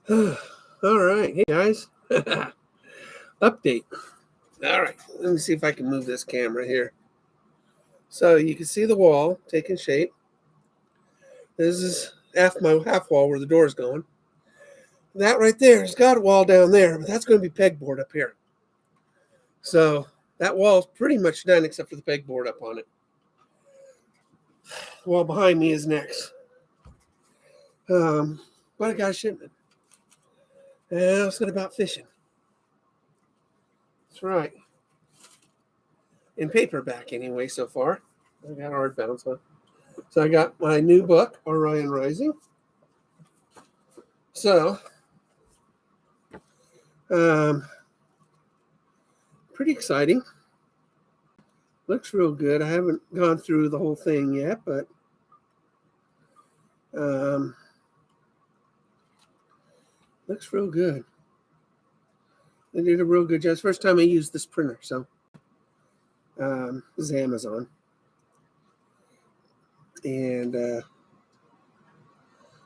All right. Hey, guys. Update. All right. Let me see if I can move this camera here. So you can see the wall taking shape. This is my half wall where the door is going. That right there has got a wall down there, but that's going to be pegboard up here. So that wall is pretty much done except for the pegboard up on it. The wall behind me is next. But I got a shipment. And I was going about fishing. That's right. In paperback anyway so far. I got hardbound, so I got my new book, Orion Rising. So, pretty exciting. Looks real good. I haven't gone through the whole thing yet, but looks real good. They did a real good job. It's the first time I used this printer, so this is Amazon, and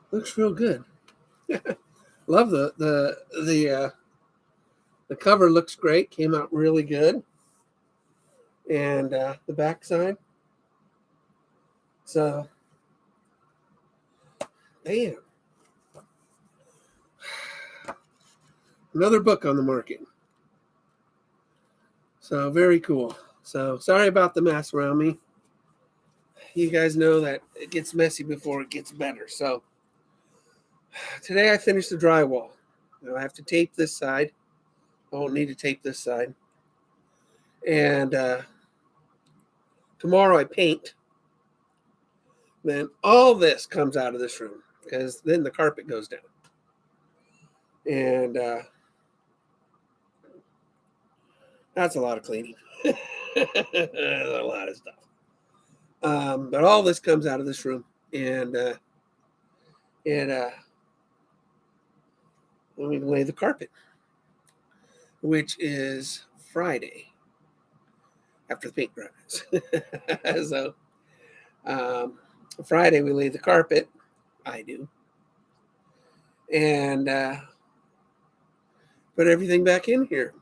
looks real good. Love the cover looks great. Came out really good, and the backside. So, bam. Another book on the market. So very cool. So sorry about the mess around me. You guys know that it gets messy before it gets better. So today I finished the drywall. Now I have to tape this side. I won't need to tape this side. And tomorrow I paint. Then all this comes out of this room because then the carpet goes down. And that's a lot of cleaning. A lot of stuff. But all this comes out of this room. And we lay the carpet, which is Friday after the paint dries. So Friday we lay the carpet. I do. And put everything back in here.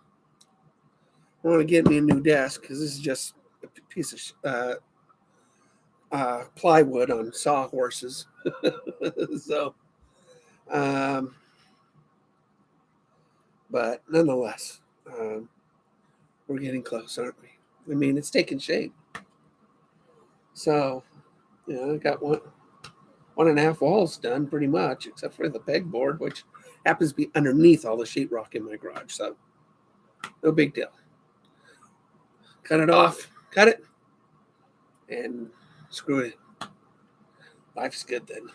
I want to get me a new desk because this is just a piece of plywood on sawhorses. So, but nonetheless, we're getting close, aren't we? I mean, it's taking shape. So, I got one and a half walls done pretty much, except for the pegboard, which happens to be underneath all the sheetrock in my garage. So, no big deal. Cut it off, cut it, and screw it. Life's good then.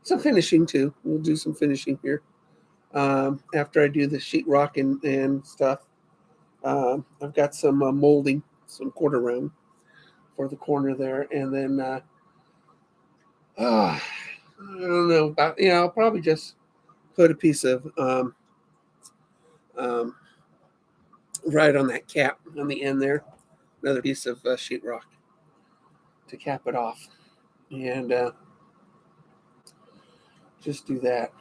Some finishing too. We'll do some finishing here after I do the sheetrock and stuff. I've got some molding, some quarter round for the corner there, and then I don't know about I'll probably just put a piece of right on that cap on the end there, another piece of sheetrock to cap it off, and just do that,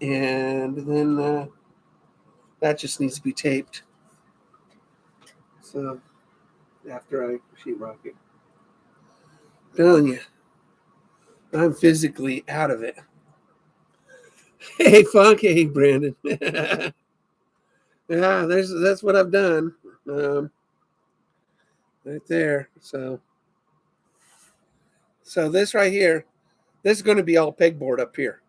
and then that just needs to be taped. So after I sheetrock it, I'm telling you, I'm physically out of it. Hey, Funk. Hey, Brandon. Yeah, that's what I've done. Right there. So this right here, this is going to be all pegboard up here.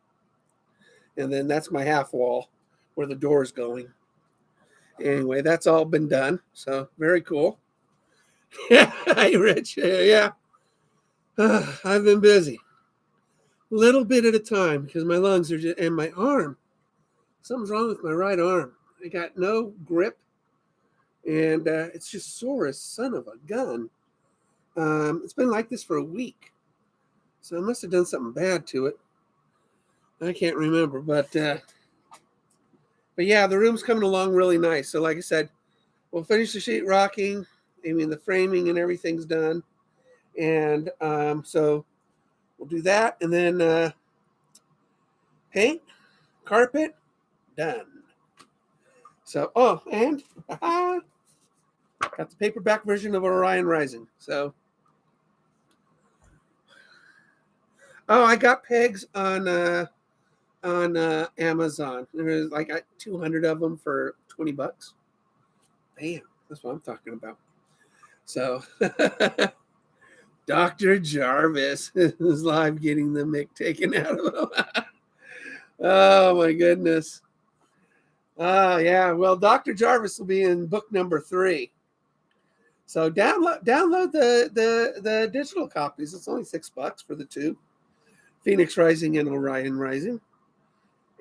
And then that's my half wall where the door is going. Anyway, that's all been done. So very cool. Hi, Rich. Yeah. I've been busy. Little bit at a time because my lungs are just, and my arm. Something's wrong with my right arm. I got no grip, and it's just sore as son of a gun. It's been like this for a week, so I must have done something bad to it. I can't remember, but yeah, the room's coming along really nice. So like I said, we'll finish the sheetrocking. I mean, the framing and everything's done, and so we'll do that, and then paint. carpet, done. So, and got the paperback version of Orion Rising. So, I got pegs on Amazon. There's like 200 of them for $20. Damn, that's what I'm talking about. So, Dr. Jarvis is live getting the mic taken out of him. Oh my goodness. Yeah. Well, Dr. Jarvis will be in book number 3. So download the digital copies. It's only $6 for the two, Phoenix Rising and Orion Rising,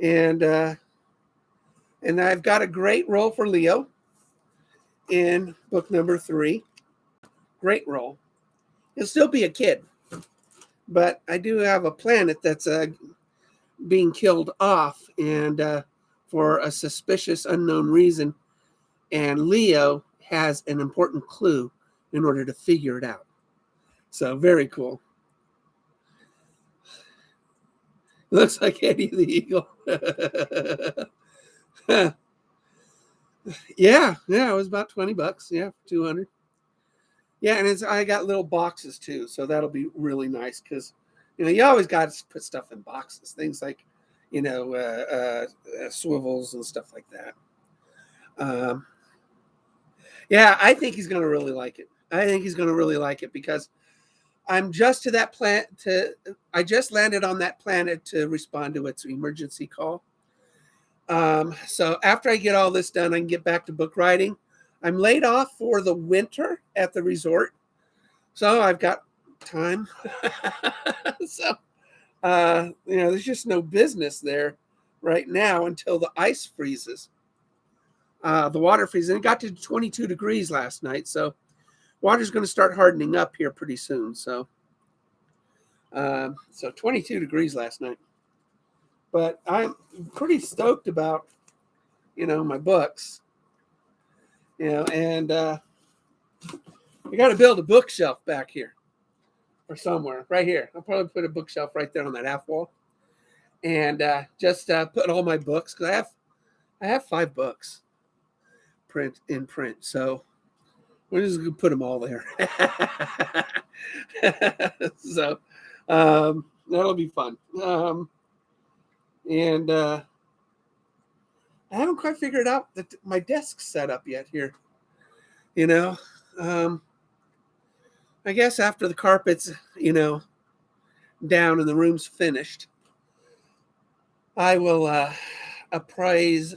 and I've got a great role for Leo in book number 3. Great role. He'll still be a kid, but I do have a planet that's being killed off, and for a suspicious unknown reason, and Leo has an important clue in order to figure it out. So very cool. Looks like Eddie the Eagle. Yeah, it was about $20. Yeah, 200. Yeah, and I got little boxes too, so that'll be really nice because you always got to put stuff in boxes, things like swivels and stuff like that. Yeah, I think he's going to really like it. I think he's going to really like it because I'm just to that I just landed on that planet to respond to its emergency call. So after I get all this done, I can get back to book writing. I'm laid off for the winter at the resort, so I've got time. So, there's just no business there right now until the ice freezes. The water freezes. And it got to 22 degrees last night, so water's going to start hardening up here pretty soon. So 22 degrees last night. But I'm pretty stoked about, my books. And I got to build a bookshelf back here or somewhere right here. I'll probably put a bookshelf right there on that half wall, and just put all my books because I have 5 books in print. So we're just gonna put them all there. So that'll be fun. And I haven't quite figured out my desk setup yet here. I guess after the carpet's, down and the room's finished, I will appraise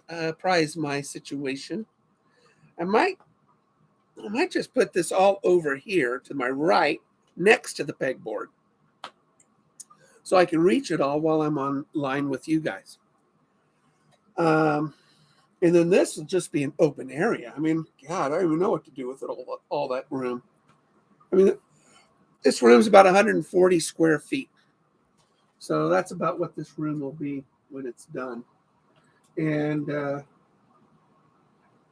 my situation. I might just put this all over here to my right next to the pegboard so I can reach it all while I'm online with you guys. And then this will just be an open area. I mean, God, I don't even know what to do with it all that room. I mean, this room's about 140 square feet. So that's about what this room will be when it's done. And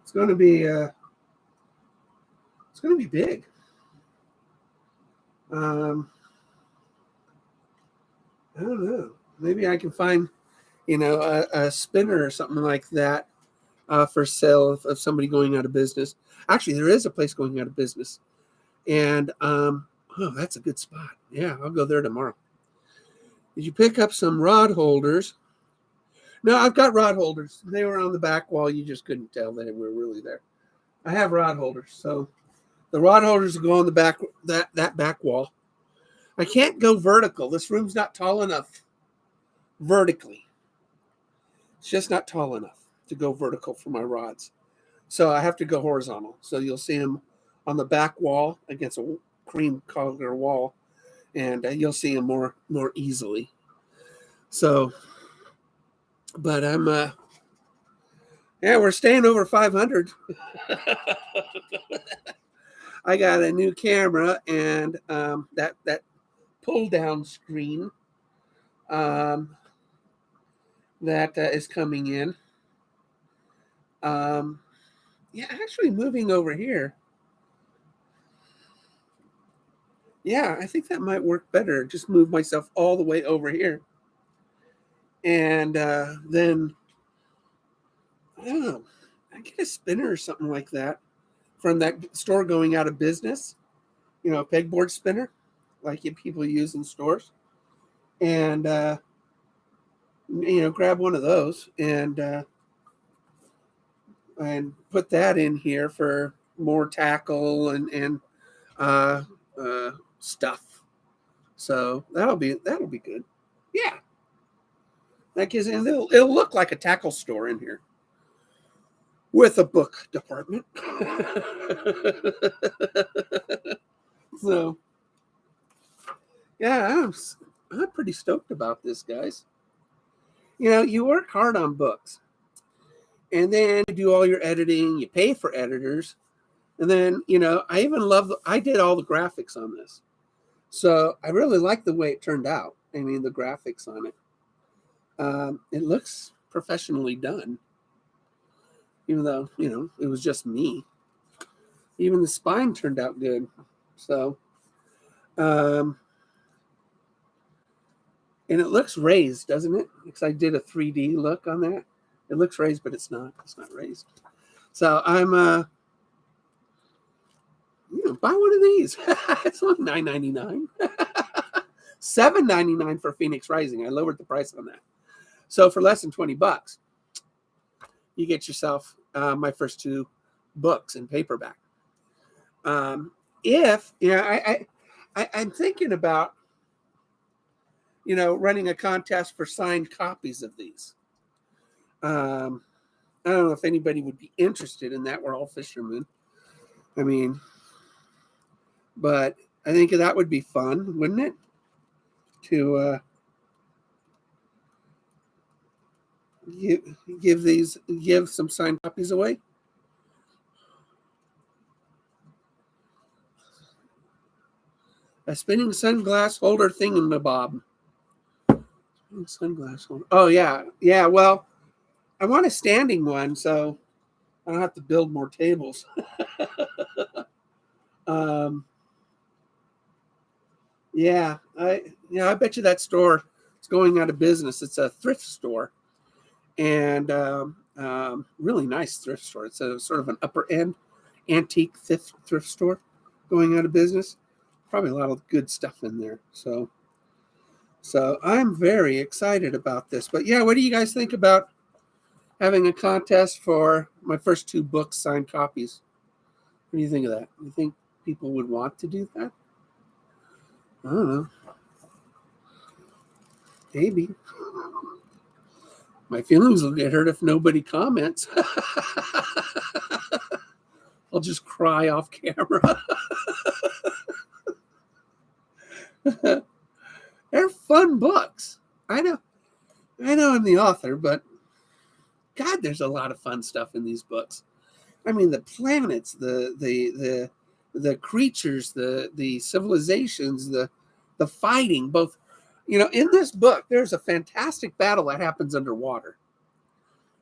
it's going to be big. I don't know. Maybe I can find, a spinner or something like that for sale of somebody going out of business. Actually, there is a place going out of business. And, that's a good spot. Yeah, I'll go there tomorrow. Did you pick up some rod holders? No, I've got rod holders. They were on the back wall. You just couldn't tell they were really there. I have rod holders. So the rod holders will go on the back, that back wall. I can't go vertical. This room's not tall enough vertically. It's just not tall enough to go vertical for my rods. So I have to go horizontal. So you'll see them on the back wall against a cream color wall, and you'll see them more easily. So, but we're staying over 500. I got a new camera and that pull down screen that is coming in. Actually moving over here. Yeah, I think that might work better. Just move myself all the way over here. And then, I don't know, I get a spinner or something like that from that store going out of business, a pegboard spinner like people use in stores. And, grab one of those and put that in here for more tackle and uh, stuff. So that'll be good. Yeah, that gives it'll look like a tackle store in here with a book department. So yeah, I'm pretty stoked about this, guys. You work hard on books, and then you do all your editing. You pay for editors, and then I even I did all the graphics on this, so I really like the way it turned out. I mean, the graphics on it. It looks professionally done, even though it was just me. Even the spine turned out good. So, and it looks raised, doesn't it? Because I did a 3D look on that. It looks raised, but it's not. It's not raised. So I'm buy one of these. It's only $9.99. $7.99 for Phoenix Rising. I lowered the price on that. So for less than $20, you get yourself my first two books in paperback. If I'm thinking about running a contest for signed copies of these. I don't know if anybody would be interested in that. We're all fishermen. I mean, but I think that would be fun, wouldn't it? To give some signed copies away. A spinning sunglass holder thingamabob. Sunglass holder. Oh yeah. Well, I want a standing one, so I don't have to build more tables. Yeah, I bet you that store is going out of business. It's a thrift store, and really nice thrift store. It's a sort of an upper end antique thrift store going out of business. Probably a lot of good stuff in there. So I'm very excited about this. But yeah, what do you guys think about having a contest for my first two books signed copies? What do you think of that? You think people would want to do that? I don't know. Maybe. My feelings will get hurt if nobody comments. I'll just cry off camera. They're fun books. I know I'm the author, but God, there's a lot of fun stuff in these books. I mean, the planets, the creatures, the civilizations, the fighting, both. In this book, there's a fantastic battle that happens underwater.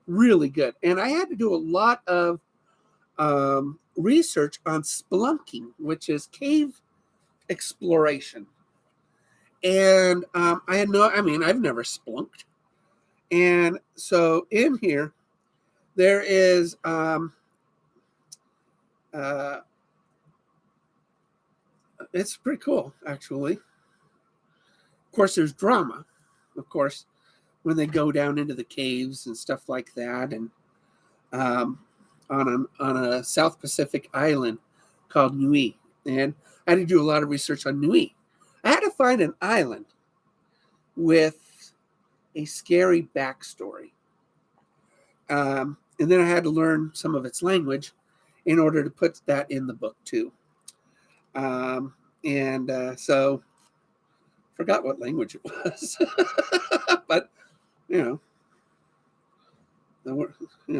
Really good. And I had to do a lot of research on spelunking, which is cave exploration. And I've never spelunked. And so in here, there is it's pretty cool, actually. Of course, there's drama. Of course, when they go down into the caves and stuff like that, and on a South Pacific island called Niue. And I had to do a lot of research on Niue. I had to find an island with a scary backstory. And then I had to learn some of its language in order to put that in the book too. So forgot what language it was, but the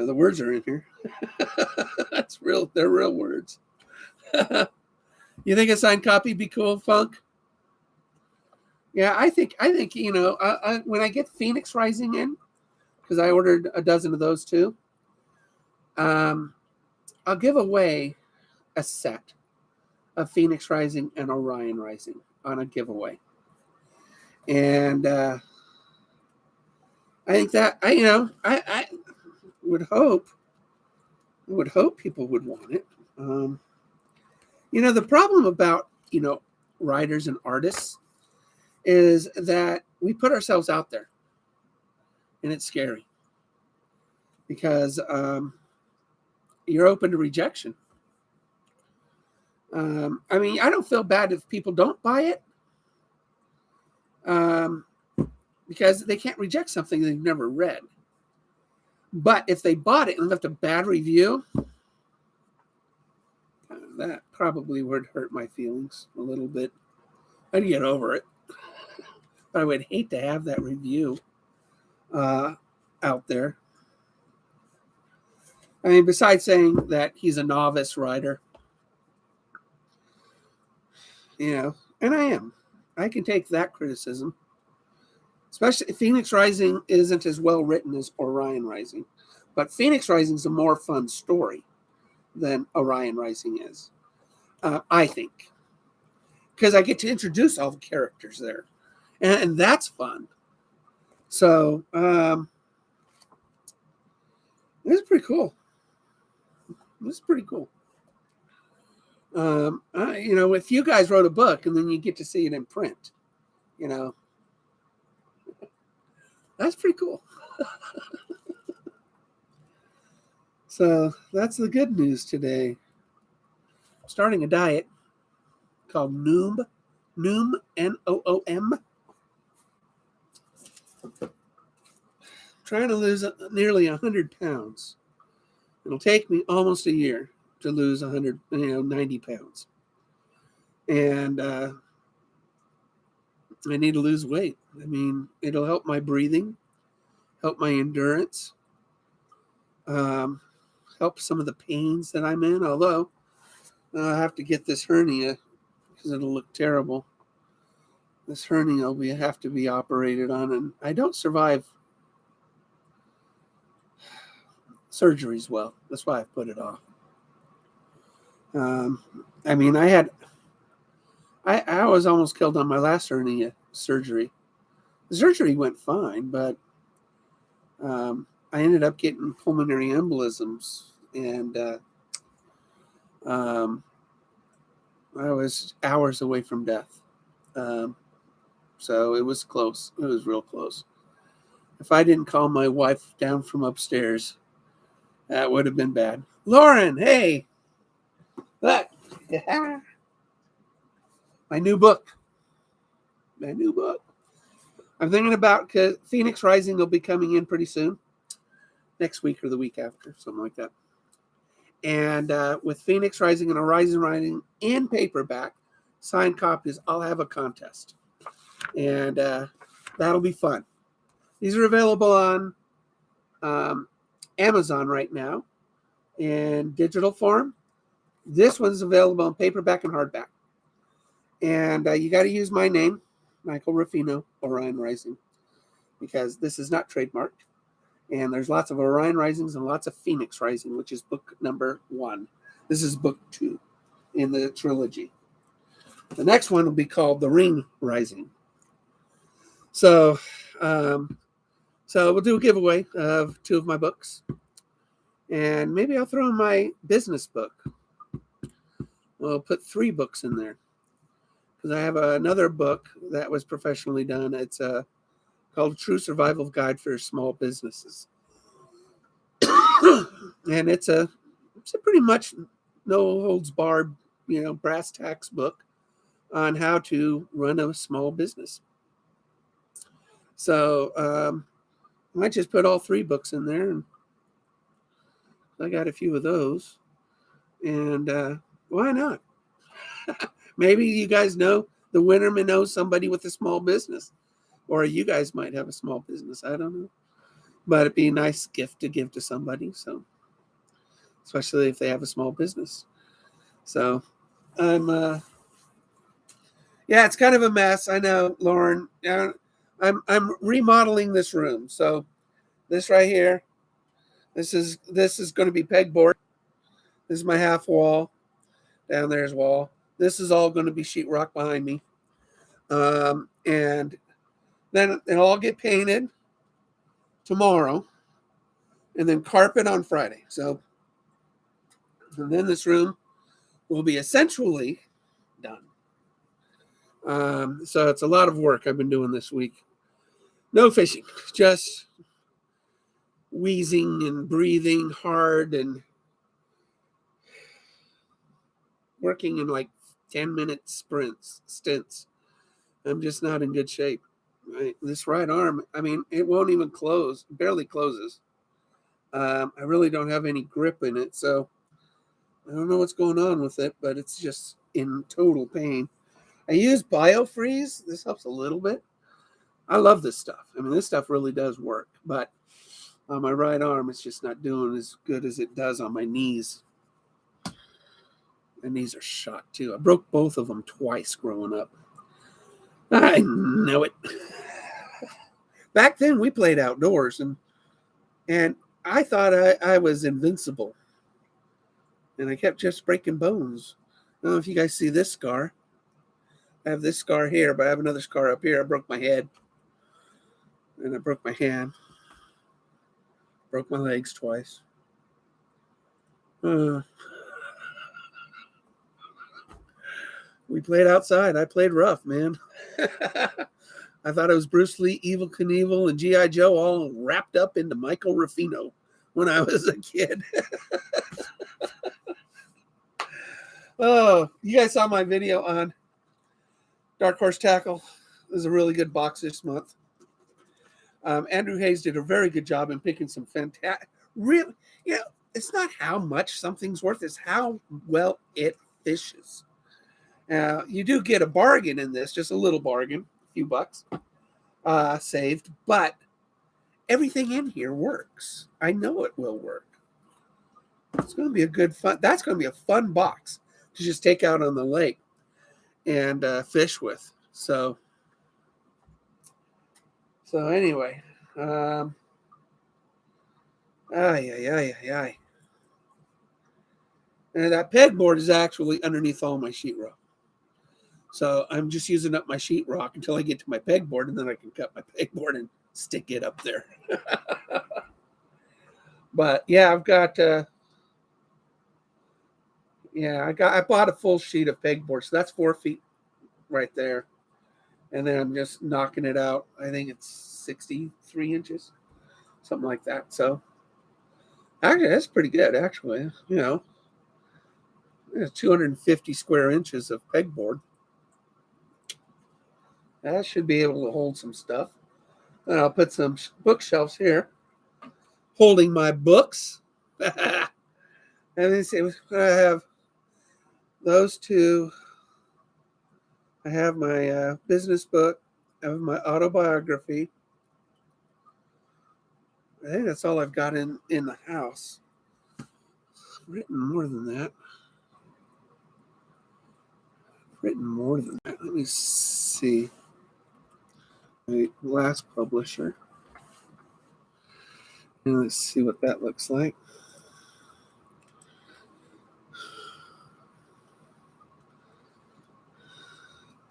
words are in here. That's real. They're real words. You think a signed copy would be cool, Funk? Yeah, I think when I get Phoenix Rising in, because I ordered a dozen of those too, I'll give away a set of Phoenix Rising and Orion Rising on a giveaway. And I think that I would hope people would want it. The problem about writers and artists is that we put ourselves out there, and it's scary because you're open to rejection. I don't feel bad if people don't buy it, because they can't reject something they've never read. But if they bought it and left a bad review, that probably would hurt my feelings a little bit. I'd get over it. But I would hate to have that review out there. I mean, besides saying that he's a novice writer, and I am. I can take that criticism. Especially Phoenix Rising isn't as well written as Orion Rising. But Phoenix Rising is a more fun story than Orion Rising is, I think. Because I get to introduce all the characters there. And that's fun. So, it's pretty cool. It's pretty cool. If you guys wrote a book and then you get to see it in print, that's pretty cool. So that's the good news today. I'm starting a diet called Noom, Noom. Trying to lose nearly 100 pounds. It'll take me almost a year to lose 90 pounds. And I need to lose weight. I mean, it'll help my breathing, help my endurance, help some of the pains that I'm in. Although I have to get this hernia because it'll look terrible. This hernia will have to be operated on, and I don't survive surgeries well. That's why I put it off. I was almost killed on my last hernia surgery. The surgery went fine, but I ended up getting pulmonary embolisms, and I was hours away from death. So it was close. It was real close. If I didn't call my wife down from upstairs, that would have been bad. Lauren, hey, look. My new book. I'm thinking about, because Phoenix Rising will be coming in pretty soon. Next week or the week after, something like that. And with Phoenix Rising and Horizon Rising in paperback, signed copies, I'll have a contest. And that'll be fun. These are available on Amazon right now in digital form. This one's available in paperback and hardback. And you got to use my name, Michael Ruffino, Orion Rising, because this is not trademarked. And there's lots of Orion Risings and lots of Phoenix Rising, which is book number 1. This is book 2 in the trilogy. The next one will be called The Ring Rising. So we'll do a giveaway of 2 of my books. And maybe I'll throw in my business book. We'll put 3 books in there, because I have another book that was professionally done. It's called True Survival Guide for Small Businesses. And it's a pretty much no holds barred, brass tacks book on how to run a small business. So I might just put all 3 books in there, and I got a few of those. And why not? Maybe you guys know, the winner may know somebody with a small business, or you guys might have a small business. I don't know, but it'd be a nice gift to give to somebody. So, especially if they have a small business. So, it's kind of a mess. I know, Lauren. I'm remodeling this room. So, this right here, this is going to be pegboard. This is my half wall. Down there's wall. This is all going to be sheetrock behind me. And then it'll all get painted tomorrow, and then carpet on Friday. So, and then this room will be essentially done. So it's a lot of work I've been doing this week. No fishing, just wheezing and breathing hard and working in like 10-minute stints. I'm just not in good shape. This right arm, I mean, it won't even close, barely closes. I really don't have any grip in it, so I don't know what's going on with it, but it's just in total pain. I use Biofreeze. This helps a little bit. I love this stuff. I mean, this stuff really does work, but on my right arm, it's just not doing as good as it does on my knees. My knees are shot, too. I broke both of them twice growing up. I know it. Back then, we played outdoors, and I thought I was invincible. And I kept just breaking bones. I don't know if you guys see this scar. I have this scar here, but I have another scar up here. I broke my head. And I broke my hand. Broke my legs twice. We played outside. I played rough, man. I thought it was Bruce Lee, Evel Knievel, and G.I. Joe all wrapped up into Michael Ruffino when I was a kid. Oh, you guys saw my video on Dark Horse Tackle. It was a really good box this month. Andrew Hayes did a very good job in picking some fantastic, real, it's not how much something's worth, it's how well it fishes. You do get a bargain in this, just a little bargain, a few bucks saved, but everything in here works. I know it will work. It's going to be that's going to be a fun box to just take out on the lake and fish with. So anyway, and that pegboard is actually underneath all my sheetrock. So I'm just using up my sheetrock until I get to my pegboard, and then I can cut my pegboard and stick it up there. But yeah, I've got I bought a full sheet of pegboard, so that's 4 feet right there. And then I'm just knocking it out. I think it's 63 inches, something like that. So actually, that's pretty good, actually. 250 square inches of pegboard. That should be able to hold some stuff. And I'll put some bookshelves here, holding my books. And then see, I have those two. I have my business book. I have my autobiography. I think that's all I've got in the house. I've written more than that. Let me see. My last publisher. And let's see what that looks like.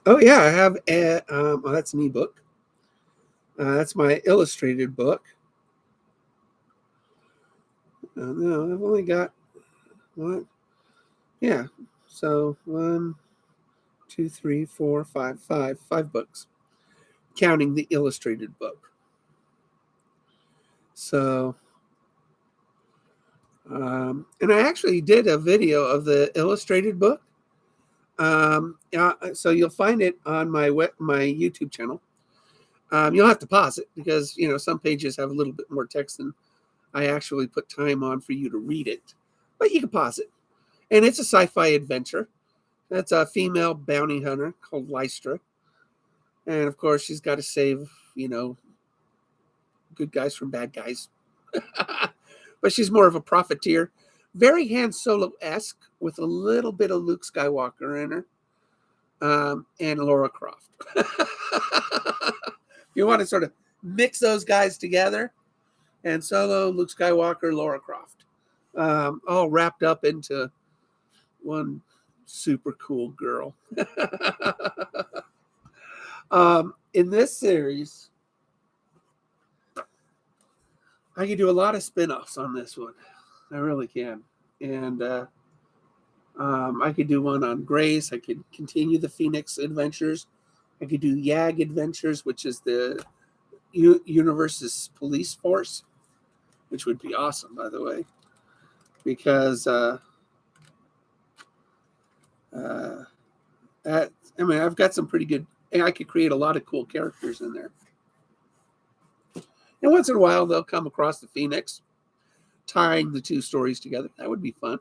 Oh yeah, I have that's an ebook. That's my illustrated book. No, I've only got what? Yeah. So 1, 2, 3, 4, 5, 5 books, counting the illustrated book. So, and I actually did a video of the illustrated book. So you'll find it on my YouTube channel. You'll have to pause it because some pages have a little bit more text than I actually put time on for you to read it. But you can pause it, and it's a sci-fi adventure. That's a female bounty hunter called Lystra, and of course she's got to save good guys from bad guys. But she's more of a profiteer, very Han Solo-esque with a little bit of Luke Skywalker in her, and Laura Croft. You want to sort of mix those guys together, and Solo, Luke Skywalker, Laura Croft, all wrapped up into one super cool girl. In this series, I could do a lot of spin-offs on this one. I really can. And I could do one on Grace. I could continue the Phoenix adventures. I could do YAG Adventures, which is the universe's police force, which would be awesome, by the way, because I've got some pretty good, and I could create a lot of cool characters in there. And once in a while, they'll come across the Phoenix, tying the two stories together. That would be fun.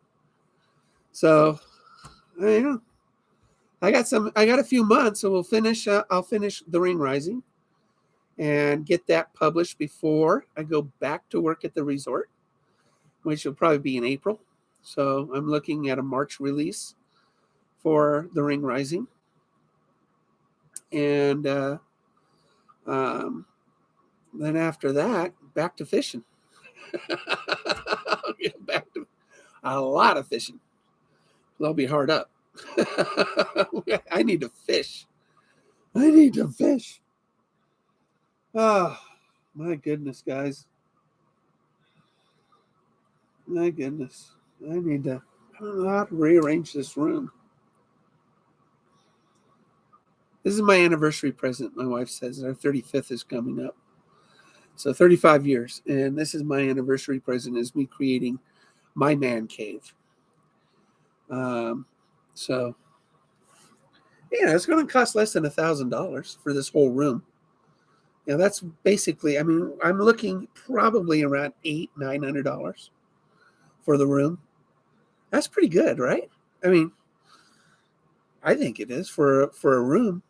So, I got a few months, so we'll finish. I'll finish The Ring Rising, and get that published before I go back to work at the resort, which will probably be in April. So I'm looking at a March release for The Ring Rising, and then after that, back to fishing. Back to a lot of fishing. I'll be hard up. I need to fish. Oh, my goodness, guys. My goodness. I don't know how to rearrange this room. This is my anniversary present. My wife says our 35th is coming up. So 35 years. And this is my anniversary present, is me creating my man cave. So, it's going to cost less than $1,000 for this whole room. That's basically, I'm looking probably around $900 for the room. That's pretty good, right? I think it is for a room.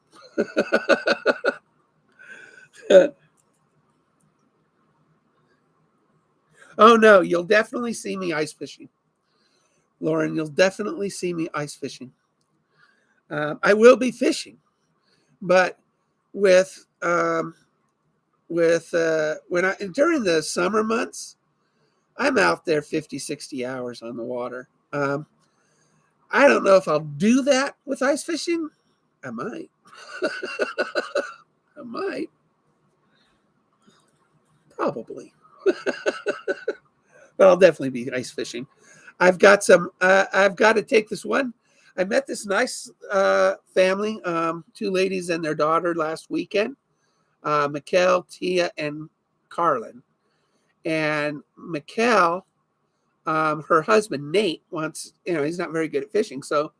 Oh no, you'll definitely see me ice fishing, Lauren. You'll definitely see me ice fishing. I will be fishing, but with during the summer months, I'm out there 50, 60 hours on the water. I don't know if I'll do that with ice fishing. I might. I might. Probably. But I'll definitely be ice fishing. I've got to take this one. I met this nice family, two ladies and their daughter last weekend, Mikkel, Tia, and Carlin. And Mikkel, her husband, Nate, wants, he's not very good at fishing. So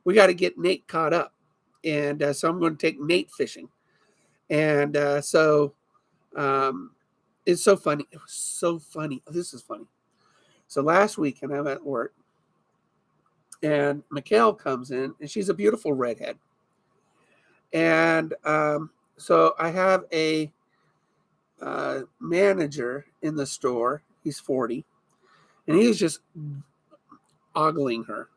we got to get Nate caught up. And so I'm going to take Nate fishing. And so it's so funny. It was so funny. This is funny. So last weekend I'm at work, and Mikkel comes in, and she's a beautiful redhead. And so I have a manager in the store. He's 40, and he was just ogling her.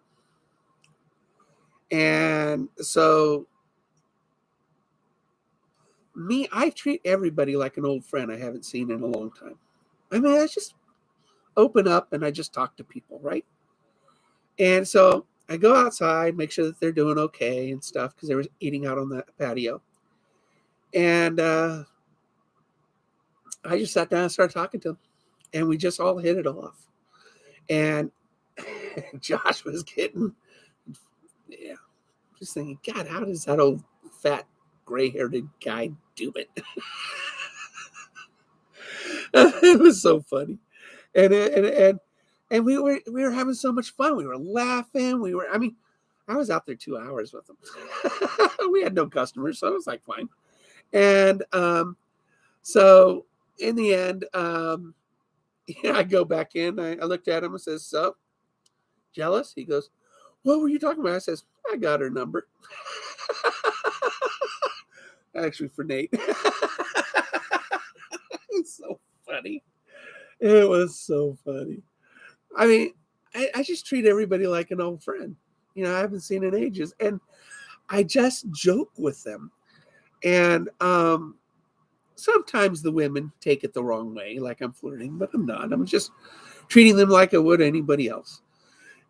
And so I treat everybody like an old friend I haven't seen in a long time. I just open up and I just talk to people, right? And so I go outside, make sure that they're doing okay and stuff, because they were eating out on the patio. And I just sat down and started talking to them, and we just all hit it off. And Josh was getting, just thinking, God, how does that old fat gray-haired guy do it? It was so funny. And we were having so much fun. We were laughing. I was out there 2 hours with them. We had no customers, so it was like fine. And so in the end, I go back in. I looked at him and says, "So, jealous?" He goes, "What were you talking about?" I says, "I got her number." Actually, for Nate. It was so funny. It was so funny. I just treat everybody like an old friend. I haven't seen in ages. And I just joke with them. And sometimes the women take it the wrong way, like I'm flirting, but I'm not. I'm just treating them like I would anybody else.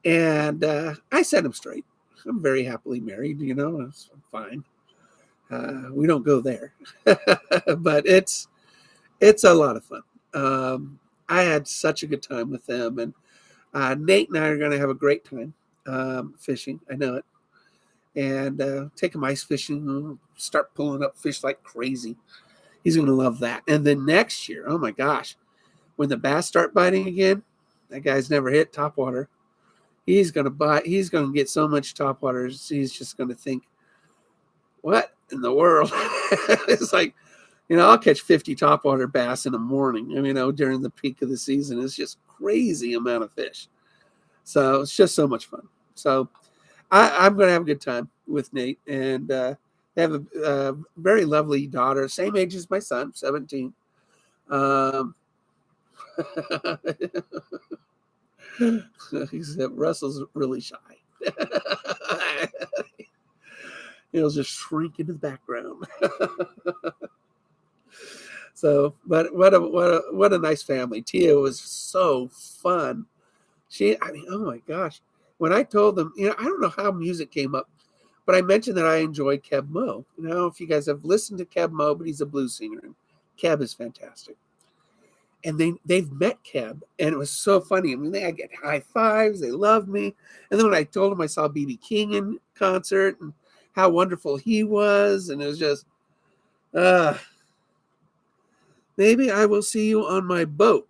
And I set them straight. I'm very happily married, it's fine. We don't go there. But it's a lot of fun. I had such a good time with them. And Nate and I are going to have a great time fishing. I know it. And take him ice fishing, start pulling up fish like crazy. He's going to love that. And then next year, oh my gosh, when the bass start biting again, that guy's never hit topwater. He's going to bite. He's going to get so much topwater. He's just going to think, what in the world? It's like, I'll catch 50 topwater bass in the morning. During the peak of the season, it's just crazy amount of fish. So it's just so much fun. So I'm going to have a good time with Nate, and they have a very lovely daughter, same age as my son, 17. Except Russell's really shy. He'll just shrink into the background. So, but what a nice family. Tia was so fun. Oh my gosh. When I told them, I don't know how music came up, but I mentioned that I enjoyed Keb Mo. I don't know if you guys have listened to Keb Mo, but he's a blues singer, and Keb is fantastic. And they've met Keb, and it was so funny. They get high fives. They love me. And then when I told them I saw B.B. King in concert and how wonderful he was, and it was just, maybe I will see you on my boat.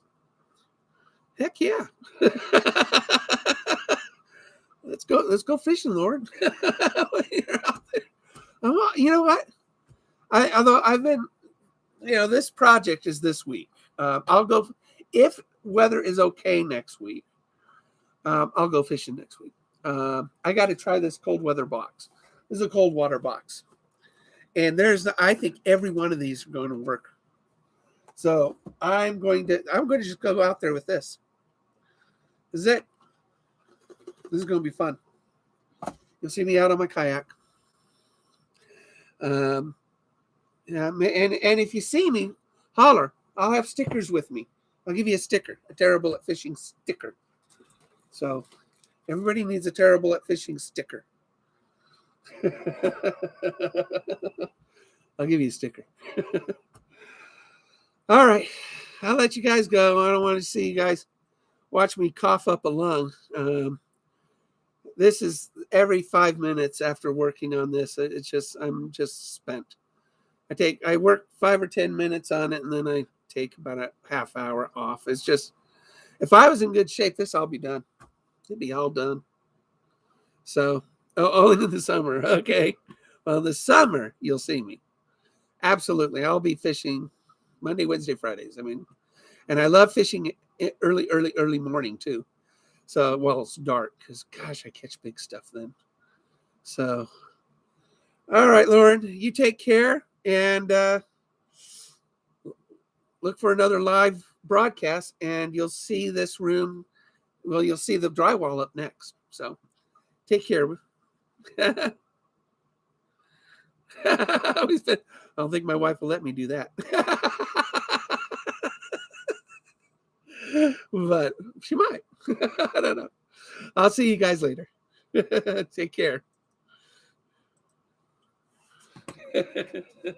Heck yeah. Let's go fishing, Lord. You're out there. You know what? Although I've been, this project is this week. I'll go if weather is okay next week. I'll go fishing next week. I got to try this cold weather box. This is a cold water box, and I think every one of these are going to work. So I'm going to just go out there with this. This is it. This is going to be fun. You'll see me out on my kayak. Yeah, and if you see me, holler. I'll have stickers with me. I'll give you a sticker, a terrible at fishing sticker. So everybody needs a terrible at fishing sticker. I'll give you a sticker. All right. I'll let you guys go. I don't want to see you guys watch me cough up a lung. This is every 5 minutes after working on this. I'm just spent. I work 5 or 10 minutes on it, and then I take about a half hour off. It's just, if I was in good shape, this all be done. It'd be all done. So, only in the summer. Okay. Well, the summer, you'll see me. Absolutely. I'll be fishing Monday, Wednesday, Fridays. And I love fishing early morning too. So, well, it's dark because, gosh, I catch big stuff then. So, all right, Lauren, you take care, and look for another live broadcast, and you'll see this room. Well, you'll see the drywall up next. So, take care. I don't think my wife will let me do that. But she might. I don't know. I'll see you guys later. Take care.